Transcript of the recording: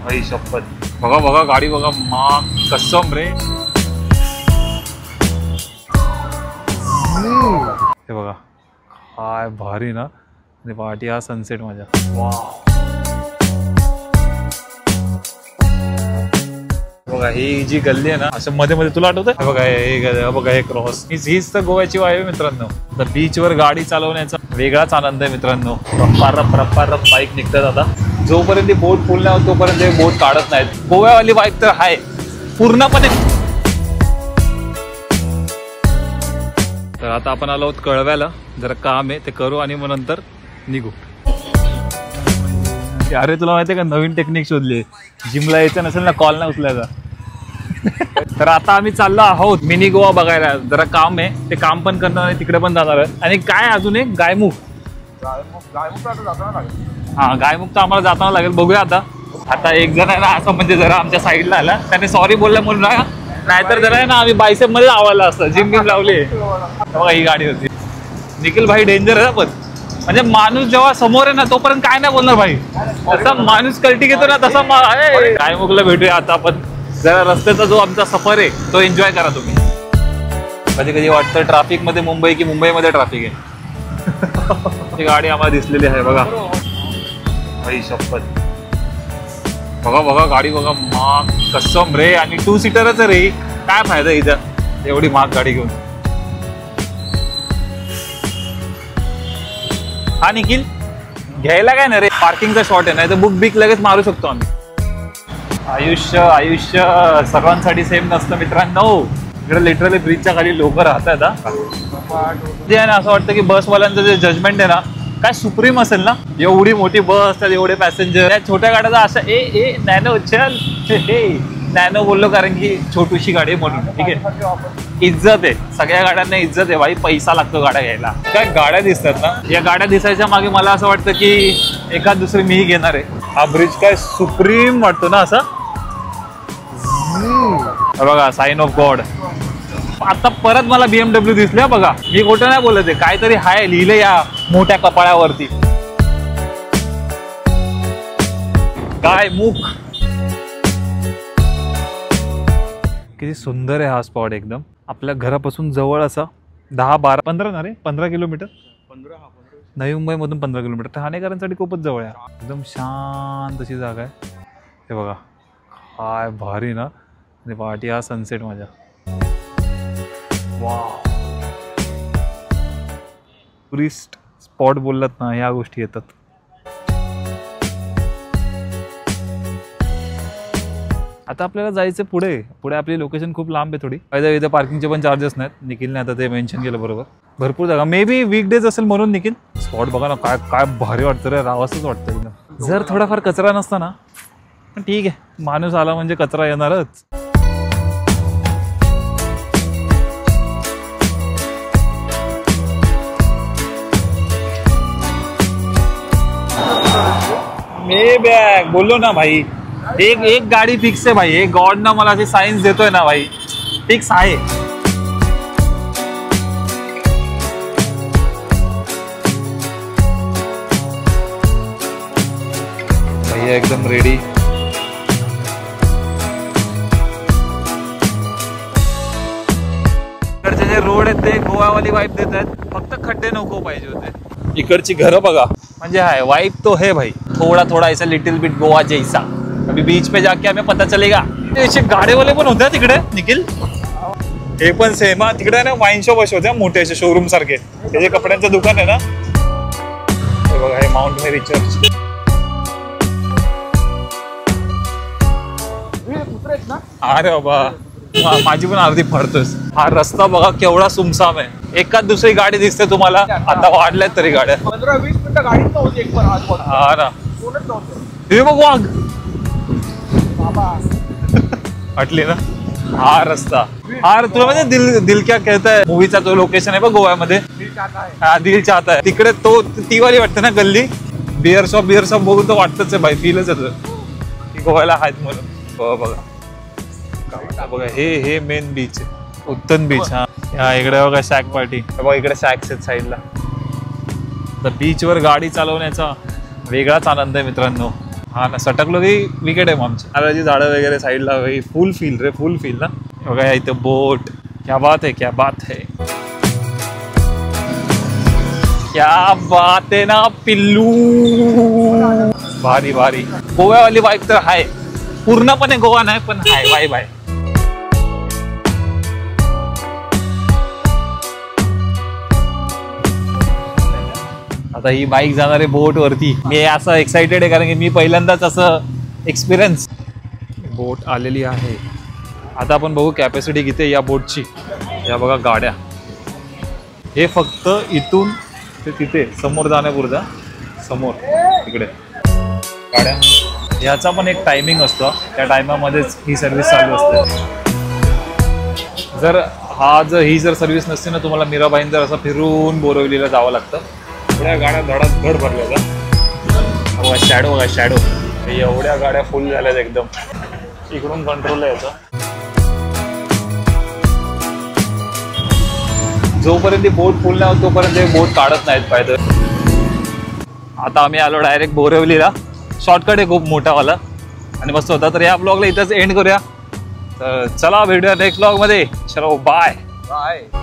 भाई शपथ, बघा बघा गाडी बघा, मा कसम रे. हे बघा काय भारी ना, आणि पाठी हा सनसेट माझ्या. वाव बघा, ही जी गल्ली आहे ना असं मध्ये मध्ये, तुला आठवतं बघा हे बघा, हे क्रॉस, हीच तर गोव्याची वाईब आहे मित्रांनो. तर बीचवर गाडी चालवण्याचा वेगळाच आनंद आहे मित्रांनो. रप्पा रप्पा बाईक निघतात. आता जोपर्यंत बोट फुल नाही होत तोपर्यंत हे बोट काढत नाहीत. गोव्यावाली बाईक तर आहे पूर्णपणे. तर आता आपण आलो आहोत कळव्याला, जरा काम आहे ते करू आणि मग नंतर निघू. अरे तुला माहितीये का, नवीन टेक्निक शोधली. जिमला यायचं नसेल ना, कॉल नाही उचलायचा. तर आता आम्ही चाललो आहोत मिनी गोवा बघायला. जरा काम आहे, ते काम पण करणार आहे, तिकडे पण जाणार आहे. आणि काय अजून एक गायमुख. हा गायमुख तर आम्हाला जाताना लागेल, बघूया आता. आता एक जण आहे ना असं म्हणजे जरा आमच्या साईडला आला, त्याने सॉरी बोलला म्हणून ना, नाहीतर जरा आहे ना आम्ही बायसेप मध्ये लावायला असतं. जिम बिम लावली. बघा ही गाडी होती. निखिल भाई डेंजर आहे पण, म्हणजे माणूस जेव्हा समोर आहे ना तोपर्यंत काय नाही बोलणार भाई. तसा माणूस कल्टी घेतो ना तसा. गायमुखला भेटूया आता आपण. जरा रस्त्याचा जो आमचा सफर आहे तो एन्जॉय करा तुम्ही. कधी कधी वाटतं ट्रॅफिक मध्ये मुंबई की मुंबईमध्ये ट्रॅफिक आहे. ही गाडी आम्हाला दिसलेली आहे बघा. भाई शपथ, बघा बघा गाडी बघा, महाग कसम रे. आणि 2 सीटरच रे, काय फायदा इथं एवढी महाग गाडी घेऊन. हा निखिल, घ्यायला काय ना रे, पार्किंगचा शॉर्ट आहे, नाही तर बुक बिक लगेच मारू शकतो आम्ही. आयुष्य सर्वांसाठी सेम नसतं मित्रांनो. इकडे लिटरली ब्रिजच्या खाली लोक राहतात. असं वाटतं की बसवाल्यांचं जे जजमेंट आहे ना काय सुप्रीम असेल ना. एवढी मोठी बस असतात, एवढे पॅसेंजर. त्या छोट्या गाड्याचा असं ए नॅनो चल, नॅनो बोललो कारण की छोटीशी गाडी म्हणून. ठीक आहे, इज्जत आहे, सगळ्या गाड्यांना इज्जत आहे भाई. पैसा लागतो गाड्या घ्यायला. काय गाड्या दिसतात ना, या गाड्या दिसायच्या मागे मला असं वाटतं की एखाद दुसरी मीही घेणार आहे. हा ब्रिज काय सुप्रीम वाटतो ना असा. बघा साइन ऑफ गॉड. आता परत मला BMW दिसल्या बघा. मी खोटं नाही बोलत आहे, काहीतरी हाय लिहिले या मोठ्या कपाळावरती. काय मुख, किती सुंदर आहे हा स्पॉट. एकदम आपल्या घरापासून जवळ असा 10-12-15 ना रे, 15 किलोमीटर. नवी मुंबई मधून 15 किलोमीटर. ठाणेकरांसाठी खूपच जवळ आहे. एकदम शांत अशी जागा आहे. हे बघा काय भारी ना, आणि पाठी हा सनसेट माझ्या. वाव, टुरिस्ट स्पॉट बोललात ना, ह्या गोष्टी येतात. आता आपल्याला जायचं पुढे आपली लोकेशन खूप लांब आहे थोडी. इथे पार्किंगचे पण चार्जेस नाहीत. निखिलने आता ते मेन्शन केलं बरोबर. भरपूर जागा, मे बी वीकडेज असेल म्हणून. निखिल स्पॉट बघा ना, काय काय भारी वाटतं रे, राहावंसंच वाटतं एकदम. जर थोडाफार कचरा नसता ना, पण ठीक आहे, माणूस आला म्हणजे कचरा येणारच. मे बॅग बोललो ना भाई, एक गाडी फिक्स आहे भाई. एक गॉड ना मला अशी सायन्स देतोय ना भाई, फिक्स आहे. भैया एकदम रेडी. इकडचे जे रोड आहेत ते गोवावाली वाईब देत आहेत. फक्त खड्डे नको पाहिजे होते. इकडची घरं बघा, म्हणजे हाय वाइब तो है भाई. थोड़ा ऐसा लिटिल बिट गोवा जैसा. अभी बीच पे जाके हमें पता चलेगा. गाडे वाले पण होते तिकडे निखिल. हे पण सेम. तिकडे ना वाईन शॉप असे होते मोठे, असे शोरूम सारखे. हे जे कपड्यांचं दुकान आहे ना, हे बघा, हे माउंट मेरी चर्च. अरे बाबा, माझी पण अर्धी पडतोस. हा रस्ता बघा केवढा सुमसाम आहे. एकाच दुसरी गाडी दिसते तुम्हाला. आता वाढल्यात तरी गाड्या. 15-20 मिनिटं गाडी नव्हती एक पण आज. हा ना, हे बघ वाघ वाटली ना. हा रस्ता, हा तुला म्हणजे दिल क्या कहता है मूवीचा तो लोकेशन आहे बघ गोव्यामध्ये. हा दिल चाहता है. तिकडे तो ती वाली वाटते ना गल्ली. बिअर शॉप बघून तर वाटतच आहे भाई, फीलच येतं की गोव्याला आहेत म्हणून. बघा बघा, हे मेन बीच आहे, उत्तन बीच. हा इकडे बघा शॅक पार्टी. बघा इकडे शॅक्स आहेत साईडला. तर बीचवर गाडी चालवण्याचा वेगळाच आनंद आहे मित्रांनो. हा ना, सटकलो की विकेट आहे मग आमची. नारळाची झाडं वगैरे साईडला फुल फील रे, फुल फील ना. बघा इथं बोट. क्या बात है, क्या बात है, क्या बात आहे ना पिल्लू. भारी भारी. गोव्यावाली बाईक तर आहे, पूर्णपणे गोवा नाही पण हाय वाईब आहे. आता ही बाईक जाणार आहे बोट वरती. मी असं एक्साइटेड आहे कारण की मी पहिल्यांदाच असं एक्सपिरियन्स. बोट आलेली आहे. आता आपण बघू कॅपॅसिटी किती या बोटची. या बघा गाड्या. हे फक्त इथून ते तिथे समोर जाण्यापुरता. समोर तिकडे गाड्या. याचा पण एक टायमिंग असतो, त्या टायमामध्येच ही सर्व्हिस चालू असते. जर ही जर सर्व्हिस नसते ना, तुम्हाला मीराबाईन जर असं फिरून बोरिवलीला जावं लागतं. एवढ्या गाड्या धड भरल्या का. बघा शॅडो, बघा शॅडो. एवढ्या गाड्या फुल झाल्यात एकदम. इकडून कंट्रोल आहे याचा. जोपर्यंत बोट फुल नाही होत तोपर्यंत हे बोट काढत नाहीत पाहिजे. आता आम्ही आलो डायरेक्ट बोरिवलीला. शॉर्टकट आहे खूप मोठावाला आणि मस्त होता. तर या ब्लॉगला इथंच एंड करूया. तर चला भेटूया नेक्स्ट ब्लॉग मध्ये. चलो बाय बाय.